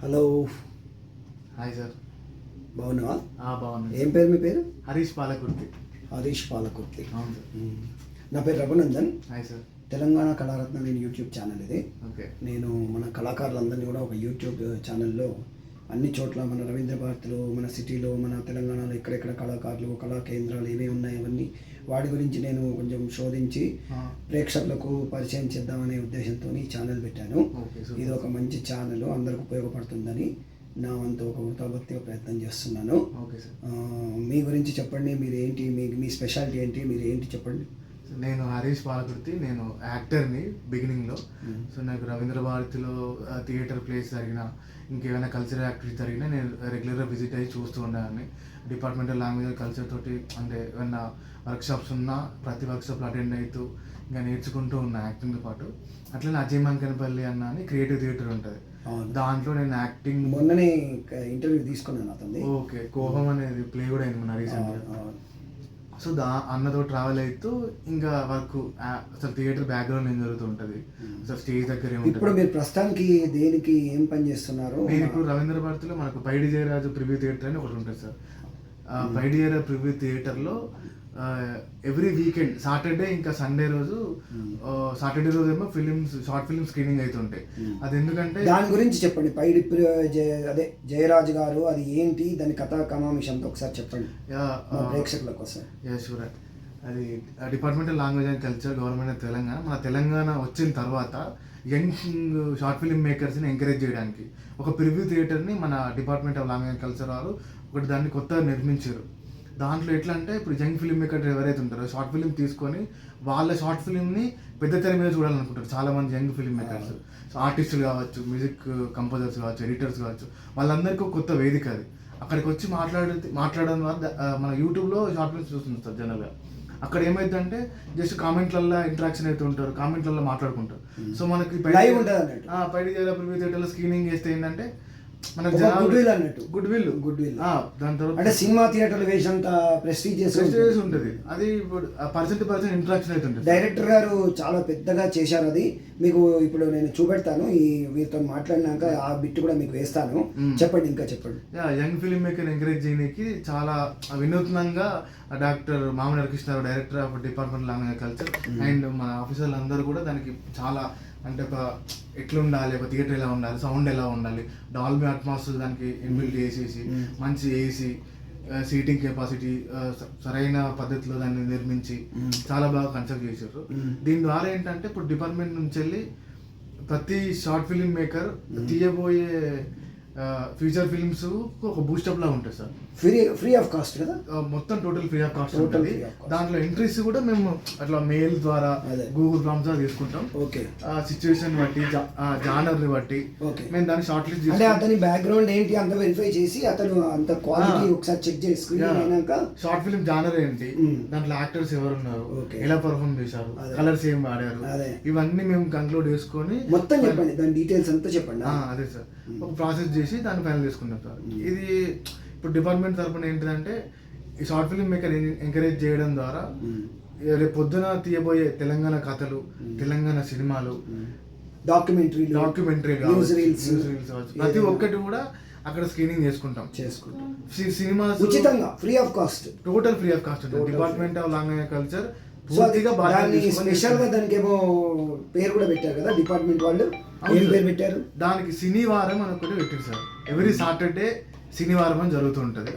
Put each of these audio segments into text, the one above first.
Hello. Hi sir. బాగున్నావా? బాగున్నాను. ఏం పేరు మీ పేరు? హరీష్ పాలకుర్తి. హరీష్ పాలకుర్తి. అవును సార్. నా పేరు రఘునందన్. Hi sir. తెలంగాణ కళారత్న నేను యూట్యూబ్ ఛానల్ ఇది. ఓకే. నేను మన కళాకారులందరినీ కూడా ఒక యూట్యూబ్ ఛానల్లో అన్ని చోట్ల మన రవీంద్ర భారతిలో, మన సిటీలో, మన తెలంగాణలో ఎక్కడెక్కడ కళాకారులు, కళా కేంద్రాలు ఏమేమి ఉన్నాయి అవన్నీ వాటి గురించి నేను కొంచెం శోధించి ప్రేక్షకులకు పరిచయం చేద్దామనే ఉద్దేశంతో ఈ ఛానల్ పెట్టాను. ఇది ఒక మంచి ఛానల్, అందరికి ఉపయోగపడుతుందని నా వంతు ఒక వృతాభక్తిగా ప్రయత్నం చేస్తున్నాను. మీ గురించి చెప్పండి. మీరు ఏంటి, మీ స్పెషాలిటీ ఏంటి, మీరు ఏంటి చెప్పండి. నేను హరీష్ పాలకుర్తి. నేను యాక్టర్ని బిగినింగ్లో. సో నాకు రవీంద్ర భారతిలో థియేటర్ ప్లేస్ జరిగిన, ఇంకేమైనా కల్చరల్ యాక్టివిటీస్ జరిగినా నేను రెగ్యులర్గా విజిట్ అయ్యి చూస్తూ ఉండేదాన్ని. డిపార్ట్మెంటల్ లాంగ్వేజ్ కల్చర్ తోటి అంటే ఏమైనా వర్క్షాప్స్ ఉన్నా ప్రతి వర్క్షాప్లో అటెండ్ అవుతూ ఇంకా నేర్చుకుంటూ ఉన్నా యాక్టింగ్తో పాటు. అట్లనే అజయ్ మంకనపల్లి అన్న అని క్రియేటివ్ థియేటర్ ఉంటుంది, దాంట్లో నేను యాక్టింగ్ మొన్ననే ఇంటర్వ్యూ తీసుకున్నాను అతన్ని. ఓకే. కోపం అనేది ప్లే కూడా అయింది మన రీసెంట్గా. సో అన్నతో ట్రావెల్ అవుతూ ఇంకా వర్క్ అసలు థియేటర్ బ్యాక్గ్రౌండ్ ఏం జరుగుతుంటుంది, అసలు స్టేజ్ దగ్గర ఏముంటుంది. ఇప్పుడు మీరు ప్రస్తుతానికి దేనికి ఏం పని చేస్తున్నారు? నేను ఇప్పుడు రవీంద్ర భారతిలో మనకు పైడి జయరాజు ప్రివ్యూ థియేటర్ అని ఒకటి ఉంటుంది సార్. పైడి జయరాజు ప్రివ్యూ థియేటర్లో ఎవ్రీ వీకెండ్ సాటర్డే ఇంకా సండే రోజు, సాటర్డే రోజు ఏమో షార్ట్ ఫిల్మ్ స్క్రీనింగ్ అవుతుంటాయి. అది ఎందుకంటే దాని గురించి చెప్పండి. పైడి అదే జయరాజు గారు, అది ఏంటి, దాని కథా కమామిషంతో ఒకసారి చెప్పండి ప్రేక్షకుల కోసం. షూర్. అది departmental language and culture, government Telangana. మన తెలంగాణ వచ్చిన తర్వాత యంగ్ షార్ట్ ఫిల్మ్ మేకర్స్ని ఎంకరేజ్ చేయడానికి ఒక ప్రివ్యూ థియేటర్ని మన department of language and culture వారు ఒకటి దాన్ని కొత్తగా నిర్మించారు. దాంట్లో ఎట్లా అంటే ఇప్పుడు యంగ్ ఫిల్మ్ మేకర్ ఎవరైతే ఉంటారో షార్ట్ ఫిల్మ్ తీసుకొని వాళ్ళ షార్ట్ ఫిల్మ్ని పెద్ద తెర మీద చూడాలనుకుంటారు చాలామంది యంగ్ ఫిల్మ్ మేకర్స్. ఆర్టిస్టులు కావచ్చు, మ్యూజిక్ కంపోజర్స్ కావచ్చు, ఎడిటర్స్ కావచ్చు, వాళ్ళందరికీ ఒక కొత్త వేదిక అది. అక్కడికి వచ్చి మాట్లాడడం ద్వారా మన యూట్యూబ్లో షార్ట్ ఫిల్మ్స్ చూస్తుంది సార్ జనరల్గా. అక్కడ ఏమైందంటే జస్ట్ కామెంట్లలో ఇంటరాక్షన్ అయితే ఉంటారు, కామెంట్లలో మాట్లాడుకుంటారు. సో మనకి పైడి జైల ప్రివ్యూ థియేటర్లో స్క్రీనింగ్ చేస్తే ఏంటంటే మనకు గుడ్ విల్ దాని తర్వాత అంటే సినిమా థియేటర్లు వేసినంత ప్రెస్టీజియస్ ఉంటుంది. అది పర్సన్ టు పర్సన్ ఇంటరాక్షన్ అయితే ఉంటుంది. డైరెక్టర్ గారు చాలా పెద్దగా చేశారు. అది మీకు ఇప్పుడు నేను చూపెడతాను, ఈ వీరితో మాట్లాడినాక ఆ బిట్ కూడా మీకు వేస్తాను. చెప్పండి, ఇంకా చెప్పండి. యంగ్ ఫిల్మ్ మేకర్ ఎంకరేజ్ చేయడానికి చాలా వినూత్నంగా doctor Mamidi Harikrishna Rao, director of department language culture, and మన ఆఫీసర్లు అందరూ కూడా దానికి చాలా అంటే ఒక ఎట్లా ఉండాలి, ఒక థియేటర్ ఎలా ఉండాలి, సౌండ్ ఎలా ఉండాలి, డాల్బీ అట్మాస్ఫియర్ దానికి ఇన్బిల్ట్ చేసేసి మంచి ఏసీ, సీటింగ్ కెపాసిటీ సరైన పద్ధతిలో దాన్ని నిర్మించి చాలా బాగా కన్స్ట్రక్ట్ చేశారు. దీని ద్వారా ఏంటంటే ఇప్పుడు డిపార్ట్మెంట్ నుంచి వెళ్ళి ప్రతి షార్ట్ ఫిల్మ్ మేకర్ తీయబోయే ఫ్యూచర్ ఫిల్మ్స్ ఒక బూస్టప్ లా ఉంటుంది సార్. ఫ్రీ ఆఫ్ కాస్ట్ కదా, మొత్తం టోటల్ ఫ్రీ ఆఫ్ కాస్ట్ ఉంటుంది. దాంట్లో ఎంట్రీస్ కూడా మేము అట్లా మెయిల్ ద్వారా గూగుల్ ఫామ్స్ ద్వారా తీసుకుంటాం. సిచ్యువేషన్ బట్టి, జానర్ ని బట్టి మేము దాన్ని షార్ట్ లిస్ట్ చేసి, అతని బ్యాక్గ్రౌండ్ ఏంటి అంత వెరిఫై చేసి అతను అంత క్వాలిటీ ఒకసారి చెక్ చేసుకున్నాక షార్ట్ ఫిల్మ్ జానర్ ఏంటి, దాంట్లో యాక్టర్స్ ఎవరు ఉన్నారు, ఎలా పర్ఫార్మ్ చేశారు, కలర్స్ ఏం వాడారు, ఇవన్నీ మేము కంక్లూడ్ చేసుకొని మొత్తం చెప్పండి, దాని డీటెయిల్స్ అంతా చెప్పండి. అదే సార్, ఒక ప్రాసెస్ చేసి దాన్ని ఫైనల్ చేసుకున్నాం సార్. ఇది ఇప్పుడు డిపార్ట్మెంట్ తరఫున ఏంటిదంటే ఈ షార్ట్ ఫిల్మ్ మేకర్ ఎంకరేజ్ చేయడం ద్వారా రేపు పొద్దున తీయబోయే తెలంగాణ కథలు, తెలంగాణ సినిమాలు, డాక్యుమెంటరీ ప్రతి ఒక్కటి కూడా అక్కడ స్క్రీనింగ్ చేసుకుంటాం. సినిమా ఉచితంగా, free of cost, total free of cost ఉంటుంది. Department of language culture special గా దానికి ఏమో పేరు కూడా పెట్టారు కదా డిపార్ట్మెంట్ వాళ్ళు. ఏం పేరు పెట్టారు దానికి? శనివారం అని ఒకటి పెట్టారు సార్. ఎవ్రీ సాటర్డే శనివారం అని జరుగుతుంటది.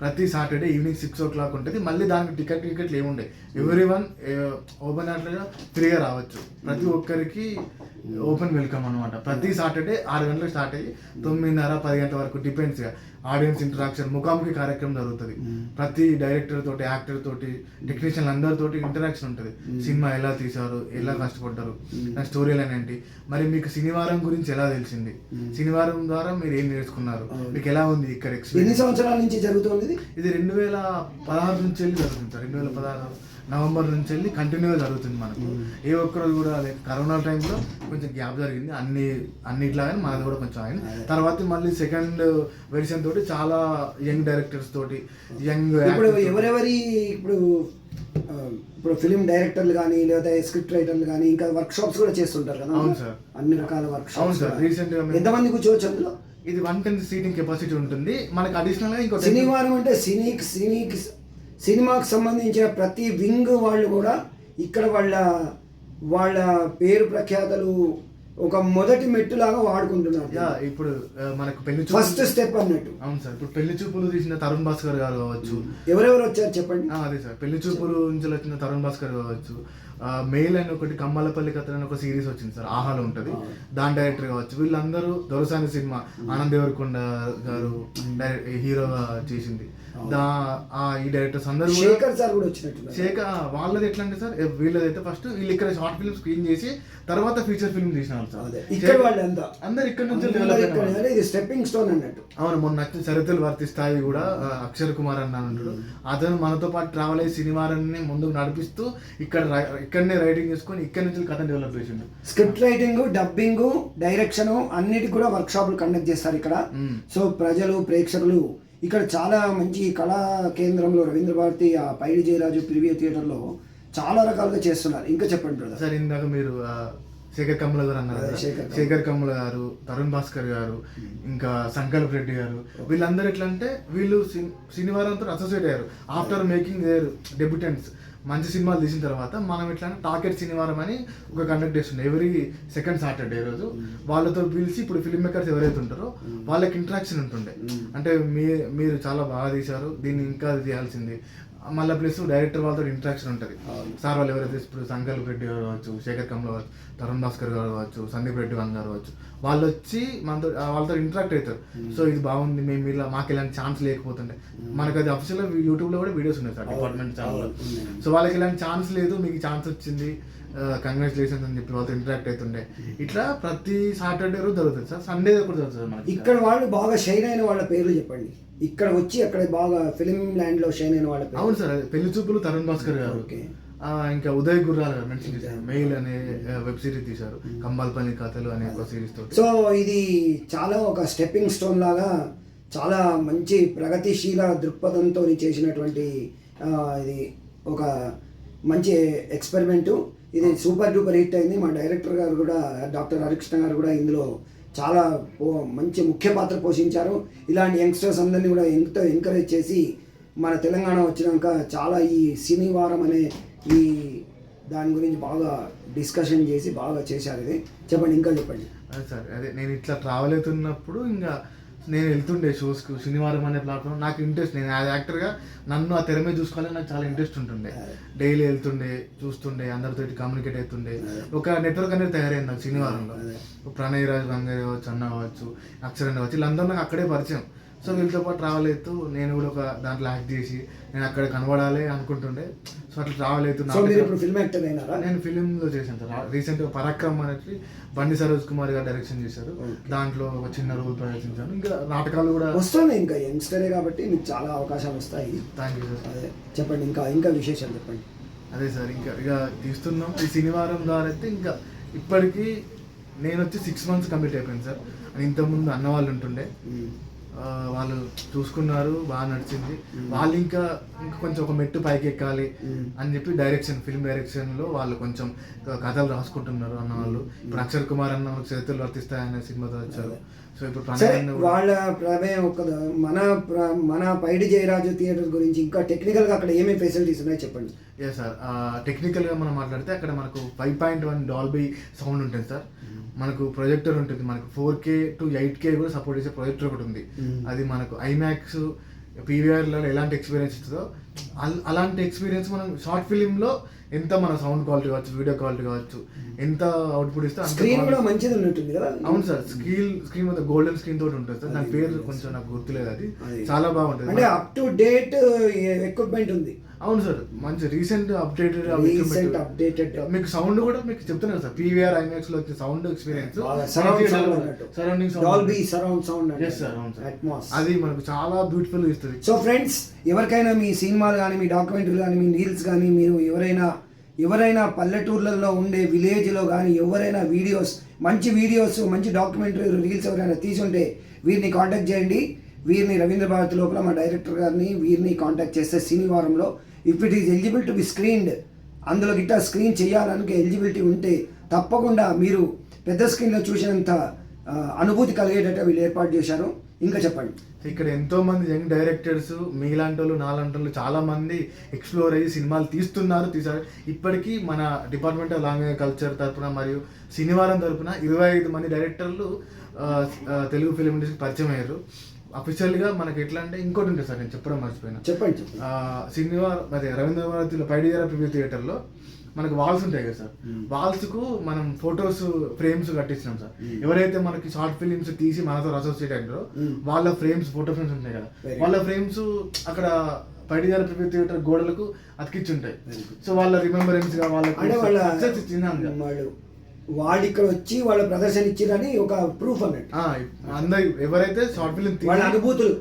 ప్రతి సాటర్డే ఈవినింగ్ 6 o'clock ఉంటుంది. మళ్ళీ దానికి టికెట్లు ఏముండే, ఎవ్రీ వన్ ఓపెన్ అట్లా ఫ్రీగా రావచ్చు. ప్రతి ఒక్కరికి ఓపెన్ వెల్కమ్ అనమాట. ప్రతి సాటర్డే 6 గంటలకు స్టార్ట్ అయ్యి 9:30, 10 గంటల వరకు డిపెండ్స్. ఆడియన్స్ ఇంటరాక్షన్, ముఖాముఖి కార్యక్రమం జరుగుతుంది. ప్రతి డైరెక్టర్ తోటి, యాక్టర్ తోటి, టెక్నీషియన్ అందరితోటి ఇంటరాక్షన్ ఉంటుంది. సినిమా ఎలా తీశారు, ఎలా కష్టపడ్డారు, నా స్టోరీ లైన్ ఏంటి, మరి మీకు శనివారం గురించి ఎలా తెలిసింది, శనివారం ద్వారా మీరు ఏం నేర్చుకున్నారు, మీకు ఎలా ఉంది ఇక్కడ ఎక్స్పీరియన్స్. ఎన్ని సంవత్సరాల నుంచి జరుగుతుంది ఇది? 2016 నుంచి వెళ్ళి జరుగుతుంది సార్. 2016 నవంబర్ నుంచి వెళ్ళి కంటిన్యూగా జరుగుతుంది మనకు. ఏ ఒక్కరోజు కూడా కరోనా టైంలో కొంచెం గ్యాప్ జరిగింది అన్నిట్లాగా, మనది కూడా కొంచెం ఆయన. తర్వాత మళ్ళీ సెకండ్ వెర్షన్ తోటి చాలా యంగ్ డైరెక్టర్స్ తోటి, యంగ్ ఎవరెవరి ఇప్పుడు ఫిలిం డైరెక్టర్లు కానీ లేదా స్క్రిప్ట్ రైటర్లు కానీ ఇంకా వర్క్ షాప్స్ కూడా చేస్తుంటారు కదా. అవును సార్, అన్ని రకాల వర్క్ షాప్స్. అవును సార్. రీసెంట్ గా ఎంతమంది కూర్చోవచ్చు అందులో? ఇది 110 సీటింగ్ కెపాసిటీ ఉంటుంది. మనకి అడిషనల్ గా ఇంకో శనివారం అంటే సినిమాకి సంబంధించిన ప్రతి వింగ్ వాళ్ళు కూడా ఇక్కడ వాళ్ళ పేరు ప్రఖ్యాతలు ఒక మొదటి మెట్టులాగా వాడుకుంటున్నారు. ఇప్పుడు మనకు పెళ్లి ఫస్ట్ స్టెప్ అన్నట్టు. అవును సార్, ఇప్పుడు పెళ్లి చూపులు తీసిన తరుణ్ భాస్కర్ గారు కావచ్చు. ఎవరెవరు వచ్చారు చెప్పండి. అదే సార్, పెళ్లి చూపులు నుంచి వచ్చిన తరుణ్ భాస్కర్ కావచ్చు. మెయిల్ అని ఒకటి కమ్మలపల్లి కథ అని ఒక సిరీస్ వచ్చింది సార్, ఆహాలో ఉంటుంది, దాని డైరెక్టర్ కావచ్చు. వీళ్ళందరూ దొరసాని సినిమా ఆనంద్ దేవరకొండ గారు హీరోగా చేసింది. ఈ డైరెక్టర్స్ అందరూ శేఖర్ సార్ కూడా వచ్చినట్టు. శేఖర్ వాళ్ళది ఎట్లా అంటే సార్, వీళ్ళదైతే ఫస్ట్ వీళ్ళు ఇక్కడ షార్ట్ ఫిల్మ్ స్క్రీన్ చేసి తర్వాత ఫీచర్ ఫిల్మ్ తీసినారు సార్. ఇక్కడ వాళ్ళు అందరు ఇక్కడ నుంచి ఇది స్టెప్పింగ్ స్టోన్ అన్నట్టు. అవును, మొన్న నచ్చిన చరిత్రలు వర్తిస్తాయి కూడా అక్షర్ కుమార్ అన్న అంటాడు. అతను మనతో పాటు ట్రావెల్ అయ్యి సినిమాని ముందుకు నడిపిస్తూ ఇక్కడనే రైటింగ్ చేసుకొని ఇక్కడ నుంచి కథ డెవలప్ చేసిండు. స్క్రిప్ట్ రైటింగ్, డబ్బింగ్, డైరెక్షన్ అన్నిటికి కూడా వర్క్ షాపులు కండక్ట్ చేస్తారు ఇక్కడ. సో ప్రజలు, ప్రేక్షకులు ఇక్కడ చాలా మంచి కళా కేంద్రంలో రవీంద్ర భారతి పైడి జయరాజు ప్రివ్యూ థియేటర్లో చాలా రకాలుగా చేస్తున్నారు. ఇంకా చెప్పండి బ్రదర్. సార్, ఇందాక మీరు శేఖర్ కమ్ముల గారు అన్నారు కదా, శేఖర్ కమ్ముల గారు, తరుణ్ భాస్కర్ గారు, ఇంకా సంకల్ప్ రెడ్డి గారు, వీళ్ళందరూ ఎట్లా అంటే వీళ్ళు శనివారంతో అసోసియేట్ అయ్యారు. ఆఫ్టర్ మేకింగ్ దేర్ డెబ్యూటెంట్స్, మంచి సినిమాలు తీసిన తర్వాత మనం ఎట్లా టాకెట్ శనివారం అని ఒక కండక్ట్ చేస్తుండే ఎవ్రీ సెకండ్ సాటర్డే రోజు. వాళ్ళతో పిలిచి ఇప్పుడు ఫిల్మ్ మేకర్స్ ఎవరైతే ఉంటారో వాళ్ళకి ఇంటరాక్షన్ ఉంటుండే. అంటే మీరు చాలా బాగా తీశారు, దీన్ని ఇంకా చేయాల్సింది, మళ్ళీ ప్లస్ డైరెక్టర్ వాళ్ళతో ఇంటరాక్షన్ ఉంటుంది. సార్ వాళ్ళు ఎవరైతే ఇప్పుడు సంకల్ప్ రెడ్డి గారు కావచ్చు, శేఖర్ కమ్ల కావచ్చు, తరుణ్ భాస్కర్ గారు కావచ్చు, సందీప్ రెడ్డి గారు కావచ్చు, వాళ్ళు వచ్చి మనతో వాళ్ళతో ఇంటరాక్ట్ అవుతారు. సో ఇది బాగుంది, మేము ఇలా మాకు ఇలాంటి ఛాన్స్ లేకపోతుండే, మనకు అది అఫీషియల్గా యూట్యూబ్లో కూడా వీడియోస్ ఉన్నాయి సార్ డిపార్ట్మెంట్ ఛానల్లో. సో వాళ్ళకి ఇలాంటి ఛాన్స్ లేదు, మీకు ఛాన్స్ వచ్చింది, కంగ్రాచులేషన్స్ అని చెప్పి వాళ్ళతో ఇంటరాక్ట్ అవుతుండే. ఇట్లా ప్రతి సాటర్డే రోజు జరుగుతుంది సార్, సండే కూడా జరుగుతుంది మనకి. ఇక్కడ వాళ్ళు బాగా షైన్ అయిన వాళ్ళ పేర్లు చెప్పండి, ఇక్కడ వచ్చి అక్కడ బాగా ఫిలిం ల్యాండ్ లో షైన్ అయిన వాళ్ళ పేరు. అవును సార్, పెళ్లి చూపులు తరుణ్ భాస్కర్ గారు, ఇంకా ఉదయ్ గుర్రాల్ గారు మెన్షన్ చేశారు, మెయిల్ అనే వెబ్ సిరీస్ తీశారు, కంబాల్పల్లి కథలు అనే ఒక సిరీస్ తో. సో ఇది చాలా ఒక స్టెప్పింగ్ స్టోన్ లాగా చాలా మంచి ప్రగతిశీల దృక్పథంతో చేసినటువంటి ఇది ఒక మంచి ఎక్స్పెరిమెంటు. ఇది సూపర్ డూపర్ హిట్ అయింది. మా డైరెక్టర్ గారు కూడా డాక్టర్ హరికృష్ణ గారు కూడా ఇందులో చాలా మంచి ముఖ్య పాత్ర పోషించారు. ఇలాంటి యంగ్స్టర్స్ అందరినీ కూడా ఎంతో ఎంకరేజ్ చేసి మన తెలంగాణ వచ్చినాక చాలా ఈ శనివారం అనే ఈ దాని గురించి బాగా డిస్కషన్ చేసి బాగా చేశారు. ఇది చెప్పండి, ఇంకా చెప్పండి. అదే సార్, అదే నేను ఇట్లా ట్రావెల్ అవుతున్నప్పుడు ఇంకా నేను వెళ్తుండే షోస్కి. శనివారం అనే ప్లాట్ఫామ్ నాకు ఇంట్రెస్ట్, నేను యాజ్ యాక్టర్గా నన్ను ఆ తెర మీద చూసుకోవాలని నాకు చాలా ఇంట్రెస్ట్ ఉంటుండే. డైలీ వెళ్తుండే, చూస్తుండే, అందరితో కమ్యూనికేట్ అవుతుండే, ఒక నెట్వర్క్ అనేది తయారైంది నాకు శనివారంలో. ప్రణయ్ రాజ్ గంగారి కావచ్చు, అన్న కావచ్చు, అక్షరన్న కావచ్చు, వీళ్ళందరూ నాకు అక్కడే పరిచయం. సో వీళ్ళతో పాటు ట్రావెల్ అవుతూ నేను కూడా ఒక దాంట్లో యాక్ట్ చేసి నేను అక్కడ కనబడాలి అనుకుంటుండే. సో అట్లా ట్రావెల్ అవుతున్నా. నేను ఫిలింలో చేశాను సార్. రీసెంట్గా పరాక్రమ్ అనేది బండి సరోజ్ కుమార్ గారు డైరెక్షన్ చేశారు, దాంట్లో ఒక చిన్న రోల్ ప్రదర్శించాను. ఇంకా నాటకాలు కూడా వస్తుంది, ఇంకా యంగ్స్టరే కాబట్టి మీకు చాలా అవకాశాలు వస్తాయి. Thank you sir. అదే చెప్పండి, ఇంకా విశేషాలు చెప్పండి. అదే సార్, ఇంకా ఇక తీస్తున్నాం ఈ శనివారం ద్వారా. అయితే ఇంకా ఇప్పటికీ నేను వచ్చి 6 months కంప్లీట్ అయిపోయింది సార్. ఇంతకుముందు అన్న వాళ్ళు ఉంటుండే, వాళ్ళు చూసుకున్నారు, బాగా నడిచింది. వాళ్ళు ఇంకా కొంచెం ఒక మెట్టు పైకి ఎక్కాలి అని చెప్పి ఫిల్మ్ డైరెక్షన్లో వాళ్ళు కొంచెం కథలు రాసుకుంటున్నారు అన్న వాళ్ళు. ఇప్పుడు అక్షర్ కుమార్ అన్న చరిత్రలు వర్తిస్తాయనే సినిమాతో వచ్చారు. సో ఇప్పుడు వాళ్ళ ప్రమేయం ఒక మన పైడి జయరాజు థియేటర్ గురించి ఇంకా టెక్నికల్గా అక్కడ ఏమేమి ఫెసిలిటీస్ ఉన్నాయో చెప్పండి. ఎస్ సార్, టెక్నికల్గా మనం మాట్లాడితే అక్కడ మనకు 5.1 డాల్బీ సౌండ్ ఉంటుంది సార్. మనకు ప్రొజెక్టర్ ఉంటుంది, మనకు 4K to 8K కూడా సపోర్ట్ చేసే ప్రొజెక్టర్ ఒకటి ఉంది. అది మనకు ఐమాక్స్, పీవీఆర్లో ఎలాంటి ఎక్స్పీరియన్స్ ఇస్తుందో అలాంటి ఎక్స్పీరియన్స్ మనం షార్ట్ ఫిలింలో ఎంత మన సౌండ్ క్వాలిటీ కావచ్చు, వీడియో క్వాలిటీ కావచ్చు, ఎంత అవుట్పుట్ ఇస్తే స్క్రీన్ కూడా మంచిది ఉంటుంది కదా. అవును సార్, స్క్రీన్ మొత్తం గోల్డెన్ స్క్రీన్ తోటి ఉంటుంది సార్. దాని పేరు కొంచెం నాకు గుర్తులేదు, అది చాలా బాగుంటుంది. అంటే అప్ టు డేట్ ఎక్విప్మెంట్ ఉంది. అవును సార్, మంచి రీసెంట్ అప్డేటెడ్ మీకు సౌండ్ కూడా మీకు చెప్తున్నాను సార్. పీవీఆర్ ఐమాక్స్ లో వచ్చే సౌండ్ ఎక్స్పీరియన్స్ అది మనకు చాలా బ్యూటిఫుల్ ఇస్తుంది. సో ఫ్రెండ్స్, ఎవరికైనా మీ సినిమాలు కానీ, మీ డాక్యుమెంటరీలు కానీ, మీ రీల్స్ కానీ, మీరు ఎవరైనా పల్లెటూర్లలో ఉండే విలేజ్లో కానీ ఎవరైనా మంచి మంచి డాక్యుమెంటరీ రీల్స్ ఎవరైనా తీసుంటే వీరిని కాంటాక్ట్ చేయండి. వీరిని రవీంద్ర భారతి లోపల మా డైరెక్టర్ గారిని వీరిని కాంటాక్ట్ చేస్తే శనివారంలో if it is eligible to be screened, అందులో గిట్ట స్క్రీన్ చేయాలని ఎలిజిబిలిటీ ఉంటే తప్పకుండా మీరు పెద్ద స్క్రీన్లో చూసినంత అనుభూతి కలిగేటట్టు వీళ్ళు ఏర్పాటు చేశారు. ఇంకా చెప్పండి. ఇక్కడ ఎంతో మంది యంగ్ డైరెక్టర్స్ మీలాంటి వాళ్ళు నాలాంటి వాళ్ళు చాలా మంది ఎక్స్ప్లోర్ అయ్యి సినిమాలు తీశారు. ఇప్పటికీ మన డిపార్ట్మెంట్ ఆఫ్ లాంగ్వేజ్ కల్చర్ తరపున మరియు శనివారం తరపున 25 మంది డైరెక్టర్లు తెలుగు ఫిలిం ఇండస్ట్రీకి పరిచయం అయ్యారు. అఫీషియల్గా మనకి ఎట్లా అంటే ఇంకోటి ఉంటుంది సార్, నేను చెప్పడం మర్చిపోయినా. చెప్పండి. శనివారం అదే రవీంద్ర భారతిలో పైడియాల ప్రివ్యూ థియేటర్లో మనకు వాల్స్ ఉంటాయి కదా సార్, వాల్స్ కు మనం ఫొటోస్ ఫ్రేమ్స్ కట్టించినాం సార్. ఎవరైతే మనకి షార్ట్ ఫిలిమ్స్ తీసి మనతో అసోసియేట్ అయినారో వాళ్ళ ఫ్రేమ్స్, ఫోటో ఫ్రేమ్స్ ఉంటాయి కదా, వాళ్ళ ఫ్రేమ్స్ అక్కడ పైడియాల ప్రివ్యూ థియేటర్ గోడలకు అతికించుంటాయి. సో వాళ్ళ రిమెంబరెన్స్ గా వాళ్ళు వాళ్ళు ఇక్కడ వచ్చి వాళ్ళ ప్రదర్శన ఇచ్చిరని ఒక ప్రూఫ్ అన్నట్టు. అందరు ఎవరైతే షార్ట్ ఫిల్మ్ వాళ్ళ అనుభూతులు,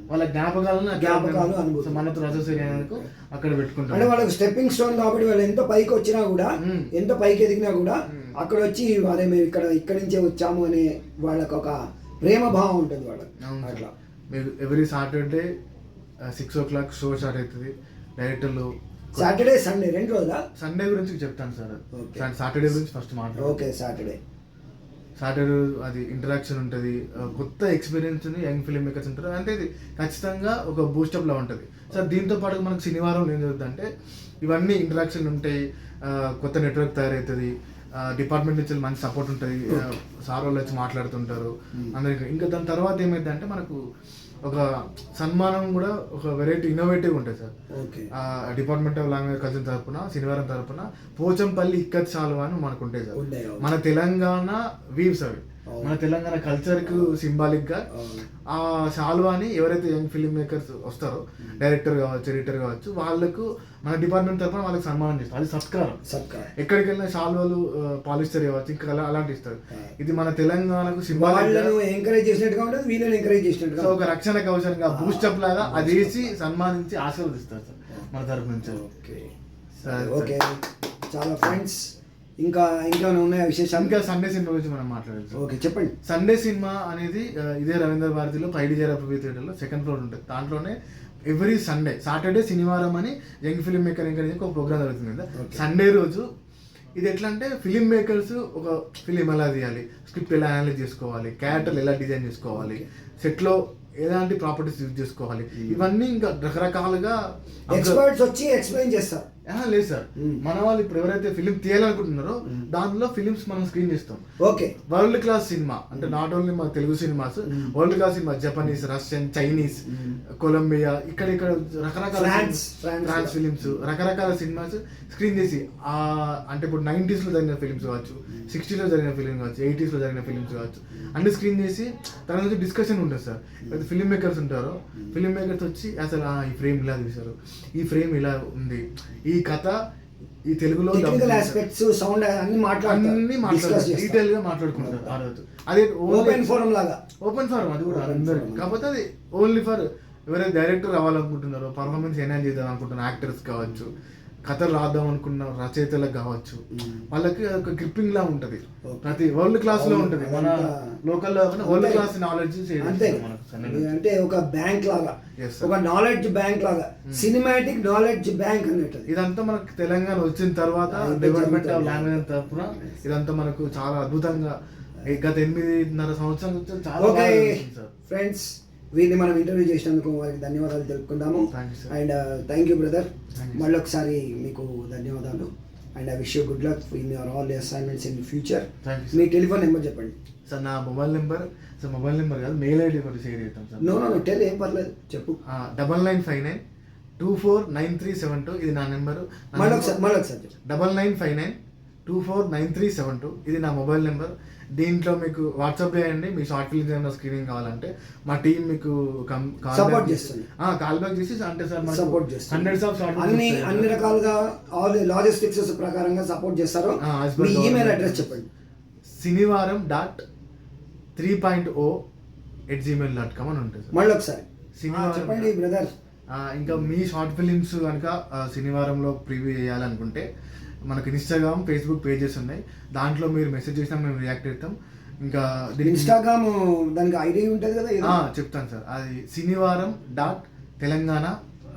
వాళ్ళ జ్ఞాపకాలు అనుభూతులు మనతో అసోసియేట్ అయినందుకు అక్కడ పెట్టుకుంటారు. అంటే వాళ్ళకి స్టెప్పింగ్ స్టోన్ కాబట్టి వాళ్ళు ఎంత పైకి వచ్చినా కూడా, ఎంత పైకి ఎదిగినా కూడా అక్కడ వచ్చి అదే మేము ఇక్కడి నుంచే వచ్చాము అనే వాళ్ళకి ఒక ప్రేమ భావం ఉంటుంది వాళ్ళకి. అట్లా మీరు every Saturday 6 o'clock show start అవుతుంది. డైరెక్టర్లు సాటర్డే సండే 2 రోజుల. సండే గురించి చెప్తాను సార్. సాటర్డే గురించి ఫస్ట్ మాట్లాడు. ఓకే. సాటర్డే అది ఇంటరాక్షన్ ఉంటుంది, కొత్త ఎక్స్పీరియన్స్ యంగ్ ఫిల్మ్ మేకర్స్ ఉంటారు. అంటే ఇది ఖచ్చితంగా ఒక బూస్టప్ లా ఉంటుంది సార్. దీంతో పాటు మనకు శనివారం ఏం జరుగుతుంది అంటే ఇవన్నీ ఇంటరాక్షన్ ఉంటాయి, కొత్త నెట్వర్క్ తయారవుతుంది, డిపార్ట్మెంట్ నుంచి మంచి సపోర్ట్ ఉంటుంది, సార్ వాళ్ళు వచ్చి మాట్లాడుతుంటారు అందరికి. ఇంకా దాని తర్వాత ఏమైంది అంటే మనకు ఒక సన్మానం కూడా ఒక వెరైటీ ఇన్నోవేటివ్ ఉంటుంది sir. Department of language culture తరపున శనివారం తరపున పోచంపల్లి ఇక్కత్ శాలువా అని మనకు ఉంటాయి సార్. మన తెలంగాణ వీవ్స్ అవి, మన తెలంగాణ కల్చర్ కు సింబాలిక్ గా ఆ శాలువాని ఎవరైతే యంగ్ ఫిల్మ్ మేకర్స్ వస్తారో, డైరెక్టర్ కావచ్చు, ఎడిటర్ కావచ్చు, వాళ్ళకు మన డిపార్ట్మెంట్ తరపున వాళ్ళకి సన్మానం చేస్తారు. అది సత్కారం. ఎక్కడికి వెళ్ళిన శాలువాలు పాలిస్టర్ కావచ్చు, ఇంకా అలాంటి ఇస్తారు. ఇది మన తెలంగాణకు సింబాలిక్ ఎంకరేజ్ చేసినట్టుగా ఉంటుంది, వీళ్ళని ఎంకరేజ్ చేసినట్టుగా ఒక రక్షణ కవచంగా బూస్టప్ లాగా అది వేసి సన్మానించి ఆశీర్వదిస్తారు సార్ మన తరపు నుంచి. ఓకే. చాలా ఫ్రెండ్స్ ఇంకా ఉన్నాయా విశేషాలు? ఇంకా సండే సినిమా గురించి మనం మాట్లాడాలి. ఓకే, చెప్పండి. సండే సినిమా అనేది ఇదే రవీంద్ర భారతిలో పైడిజారా ప్రివ్యూ థియేటర్లో 2nd floor ఉంటుంది. దాంట్లోనే ఎవ్రీ సండే, సాటర్డే శనివారం అని యంగ్ ఫిల్మ్ మేకర్ ఎంకరేజ్ ఒక ప్రోగ్రామ్ జరుగుతుంది కదా. సండే రోజు ఇది ఎట్లా అంటే ఫిలిం మేకర్స్ ఒక ఫిలిం ఎలా తీయాలి, స్క్రిప్ట్ ఎలా అనలైజ్ చేసుకోవాలి, క్యారెక్టర్లు ఎలా డిజైన్ చేసుకోవాలి, సెట్లో ఎలాంటి ప్రాపర్టీస్ యూజ్ చేసుకోవాలి, ఇవన్నీ ఇంకా రకరకాలుగా ఎక్స్పర్ట్స్ వచ్చి ఎక్స్ప్లెయిన్ చేస్తారు. లేదు సార్, మన వాళ్ళు ఇప్పుడు ఎవరైతే ఫిలిం తీయాలనుకుంటున్నారో దానిలో ఫిలిమ్స్ మనం స్క్రీన్ చేస్తాం. ఓకే. వరల్డ్ క్లాస్ సినిమా అంటే నాట్ ఓన్లీ మన Telugu cinemas, world class cinema Japanese, Russian, Chinese, Colombia, ఇక్కడ రకరకాల ఫ్రాన్స్ ఫిలిమ్స్, రకరకాల సినిమాస్ స్క్రీన్ చేసి అంటే ఇప్పుడు 90s లో జరిగిన ఫిలిమ్స్ కావచ్చు, 60s లో జరిగిన ఫిలిం కావచ్చు, 80s లో జరిగిన ఫిలిమ్స్ కావచ్చు, అన్ని స్క్రీన్ చేసి దాని నుంచి డిస్కషన్ ఉంటుంది సార్. అయితే ఫిలిం మేకర్స్ ఉంటారో, ఫిలిం మేకర్స్ వచ్చి అసలు ఈ ఫ్రేమ్ ఇలా తీశారు, ఈ ఫ్రేమ్ ఇలా ఉంది, ఈ కథ ఈ తెలుగులో సౌండ్ అన్ని మాట్లాడుతారు, డీటెయిల్ గా మాట్లాడుకుంటారు ఆ రోజు. అదే ఓపెన్ ఫోరం లాగా, ఓపెన్ ఫోరం అది కూడా అందరికి. కాకపోతే అది ఓన్లీ ఫర్ ఎవరైతే డైరెక్టర్ రావాలనుకుంటున్నారో, పర్ఫార్మెన్స్ ఎన్హాన్స్ చేద్దాం అనుకుంటున్న యాక్టర్స్ కావచ్చు, కథలు రాద్దాం అనుకున్న రచయితలకు కావచ్చు, వాళ్ళకి ఒక గ్రిప్పింగ్ లా ఉంటది. ప్రతి వరల్డ్ క్లాస్ లో ఉంటది, మన లోకల్ వరల్డ్ క్లాస్ నాలెడ్జ్ అంటే ఒక బ్యాంక్ లాగా, ఒక నాలెడ్జ్ బ్యాంక్ లాగా, సినిమాటిక్ నాలెడ్జ్ బ్యాంక్ అన్నట్టు. ఇదంతా మనకు తెలంగాణ వచ్చిన తర్వాత డిపార్ట్మెంట్ ఆఫ్ లాంగ్వేజ్ తరఫున ఇదంతా మనకు చాలా అద్భుతంగా గత 8.5 సంవత్సరాల చాలా. ఫ్రెండ్స్, వీరిని మనం ఇంటర్వ్యూ చేసినందుకు వారికి ధన్యవాదాలు తెలుపుకుందాము. అండ్ థ్యాంక్ యూ బ్రదర్, మళ్ళీ ఒకసారి మీకు ధన్యవాదాలు. And I wish you good luck in your all assignments in future. Me telephone number చెప్పండి సార్. నా mobile number sir, mobile number కాదు, మెయిల్ ఐడి కూడా షేర్ చేస్తాం సార్. నో టెల్, ఏం పర్లేదు, చెప్పు. 9959249372 ఇది నా నెంబరు. మళ్ళీ ఒకసారి 9959249372 ఇది నా మొబైల్ నెంబర్. దీంట్లో మీకు వాట్సాప్ చేయండి మీ షార్ట్ ఫిల్మ్స్ ఏమైనా స్క్రీనింగ్ కావాలంటే మా టీం మీకు కాల్ బ్యాక్ చేస్తుంది. అంటే సార్ సపోర్ట్ చేస్తారు, హండ్రెడ్స్ ఆఫ్ షార్ట్ అన్ని రకాలుగా లాజిస్టిక్స్ ప్రకారంగా సపోర్ట్ చేస్తారు. మీ ఈమెయిల్ అడ్రస్ చెప్పండి. sinivaram.3.0@gmail.com అని ఉంటుంది. మళ్ళీ ఒకసారి చెప్పండి బ్రదర్. ఇంకా మీ షార్ట్ ఫిలిమ్స్ కనుక శనివారంలో ప్రివ్యూ చేయాలనుకుంటే మనకి ఇన్స్టాగ్రామ్, ఫేస్బుక్ పేజెస్ ఉన్నాయి. దాంట్లో మీరు మెసేజ్ చేసినా మేము రియాక్ట్ అవుతాం. ఇంకా ఇన్స్టాగ్రామ్ దానికి ఐడి ఉంటుంది కదా, చెప్తాను సార్. అది sinivaram.telangana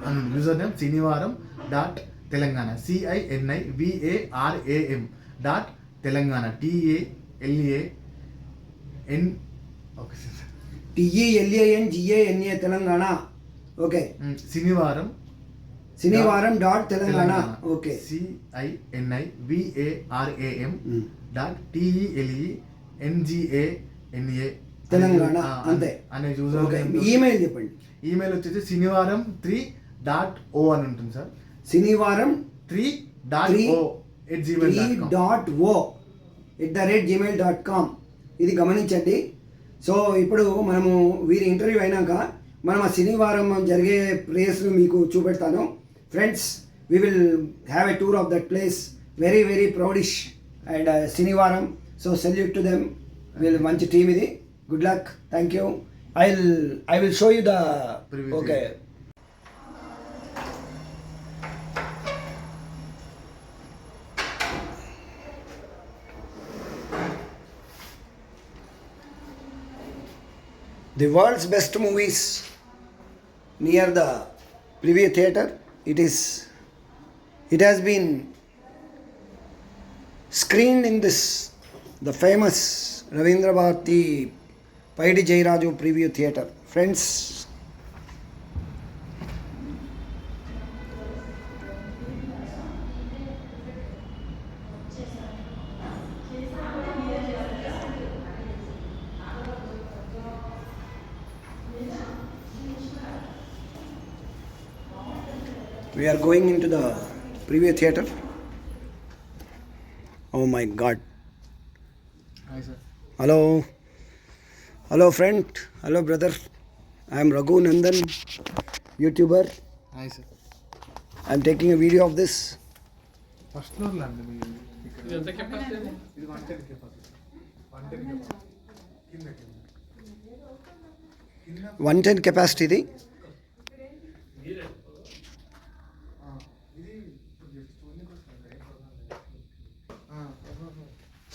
అని user name, sinivaram.telangana CINIVARAM.telangana TALENGANA N okay sir TELANGANA Telangana. Okay. Sinivaram dot Telangana. Okay. CINIVARAM dot TELENGANA Telangana అంతే అనే యూజర్ ఈమెయిల్ చెప్పండి. ఈమెయిల్ వచ్చేసి శనివారం3.o అని ఉంటుంది సార్. శనివారం3.o@gmail.com. ఇది గమనించండి. సో ఇప్పుడు మనము వీరి ఇంటర్వ్యూ అయినాక మనం ఆ శనివారం జరిగే ప్లేస్ను మీకు చూపెడతాను. Friends, we will have a tour of that place. Very very proudish and Sinivaram. So salute to them. వీళ్ళు మంచి టీమ్ ఇది. Good luck. Thank you. I will show you the preview. Okay. The world's best movies near the preview theater. It has been screened in the famous Ravindra Bharati Paidi Jayaraju preview theater. Friends, we are going into the preview theater. Oh my God. Hi sir. Hello friend. Hello brother. I am Raghu Nandan, YouTuber. Hi sir. I am taking a video of this. First floor లో అండి ఇది 110 capacity. కింద 110 capacity ఇది.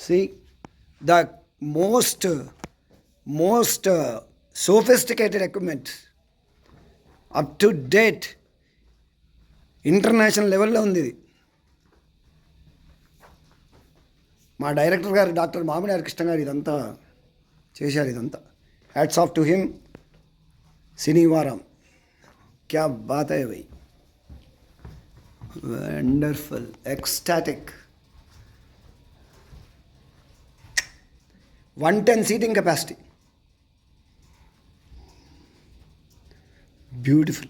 See, the most sophisticated equipment, up to date, international లెవెల్లో ఉంది ఇది. మా director గారు డాక్టర్ మామిడి హరికృష్ణ గారు ఇదంతా చేశారు. ఇదంతా హ్యాట్స్ ఆఫ్ టు హిమ్. శనివారం క్యా బాత్ హై భయ్. Wonderful, ecstatic. 110 seating capacity. Beautiful.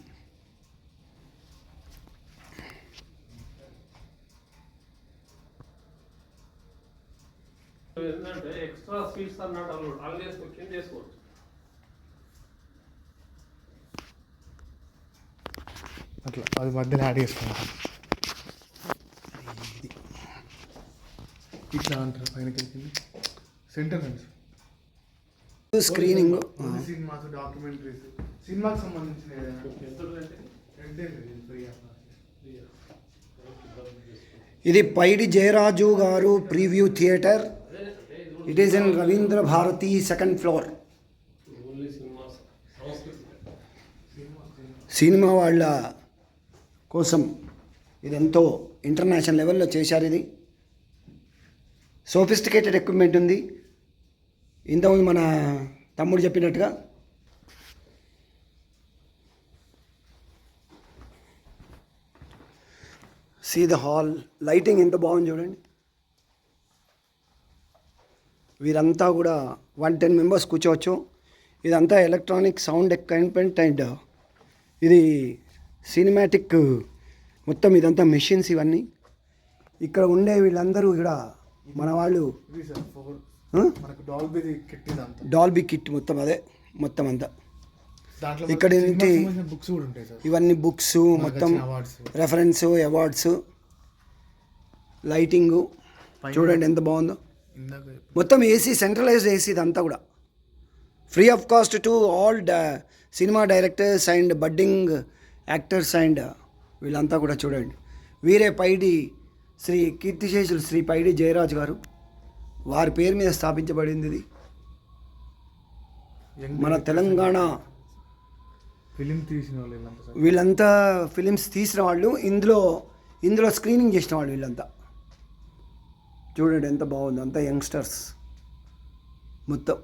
ఏంటంటే ఎక్స్ట్రా స్వీట్స్ అన్నట్టు అలవాటు అలా చేసుకోవచ్చు, ఏం చేసుకోవచ్చు. అట్లా అది మధ్యలో యాడ్ చేసుకుంటాం. ఇట్లా అంటారు పైన సెంటర్ నుంచి స్క్రీనింగ్. సినిమాస్, డాక్యుమెంటరీస్, సినిమాకి సంబంధించిన ఇది Paidi Jayaraju garu preview theatre. It is in Ravindra Bharathi, 2nd floor. Cinema వాళ్ళ కోసం ఇది ఎంతో ఇంటర్నేషనల్ లెవెల్లో చేశారు. ఇది సోఫిస్టికేటెడ్ ఎక్విప్మెంట్ ఉంది. ఇంతకుముందు మన తమ్ముడు చెప్పినట్టుగా సీ ద హాల్. లైటింగ్ ఎంత బాగుంది చూడండి. వీరంతా కూడా 110 members కూర్చోవచ్చు. ఇదంతా ఎలక్ట్రానిక్ సౌండ్ ఎక్విప్మెంట్ అండ్ ఇది సినిమాటిక్ మొత్తం. ఇదంతా మెషిన్స్ ఇవన్నీ. ఇక్కడ ఉండే వీళ్ళందరూ ఇక్కడ మన వాళ్ళు. డాల్బీ కిట్ మొత్తం అదే మొత్తం అంతా. ఇక్కడ నుంచి బుక్స్ కూడా ఉంటాయి సార్. ఇవన్నీ బుక్స్ మొత్తం, రెఫరెన్స్, అవార్డ్స్, లైటింగ్ చూడండి ఎంత బాగుందో. మొత్తం ఏసీ, సెంట్రలైజ్డ్ ఏసీ ఇదంతా కూడా. Free of cost to all cinema directors and budding actors and వీళ్ళంతా కూడా చూడండి. వీరే పైడి శ్రీ కీర్తిశేషులు శ్రీ పైడి జయరాజ్ గారు, వారి పేరు మీద స్థాపించబడింది ఇది. మన తెలంగాణ ఫిలిం తీసిన వాళ్ళు వీళ్ళంతా ఫిలిమ్స్ తీసిన వాళ్ళు, ఇందులో స్క్రీనింగ్ చేసిన వాళ్ళు వీళ్ళంతా. చూడండి ఎంత బాగుంది. అంతా యంగ్స్టర్స్ మొత్తం.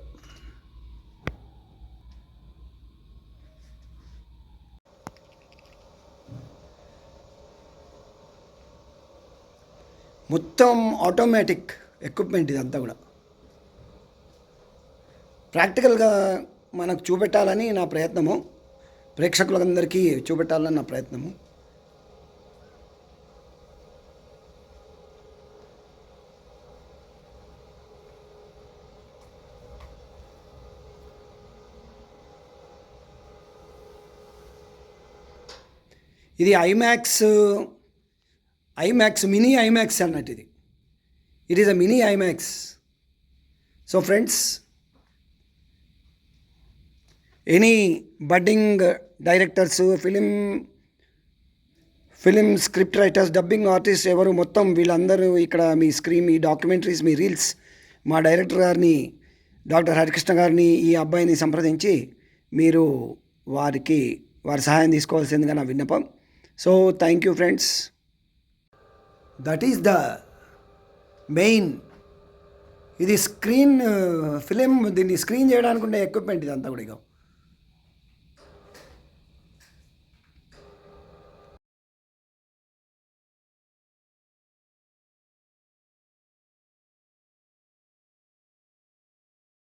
మొత్తం ఆటోమేటిక్ ఎక్విప్మెంట్ ఇదంతా కూడా. ప్రాక్టికల్గా మనకు చూపెట్టాలని నా ప్రయత్నము, ప్రేక్షకులందరికీ చూపెట్టాలని నా ప్రయత్నము. ఇది ఐమాక్స్ మినీ ఐమాక్స్ అన్నట్టు. ఇది it is a mini IMAX. So friends, any budding directors, film script writers, dubbing artist ఎవరు, మొత్తం వీళ్ళందరూ ఇక్కడ మీ మీ డాక్యుమెంటరీస్, మీ రీల్స్ మా డైరెక్టర్ గారిని, డాక్టర్ హరికృష్ణ గారిని, ఈ అబ్బాయిని సంప్రదించి మీరు వారి సహాయం తీసుకోవాల్సిందిగా నా విన్నపం. So thank you friends. That is the main. ఇది ఫిలిం దీన్ని స్క్రీన్ చేయడానికి ఉండే ఎక్విప్మెంట్ ఇదంతా కూడా. ఇక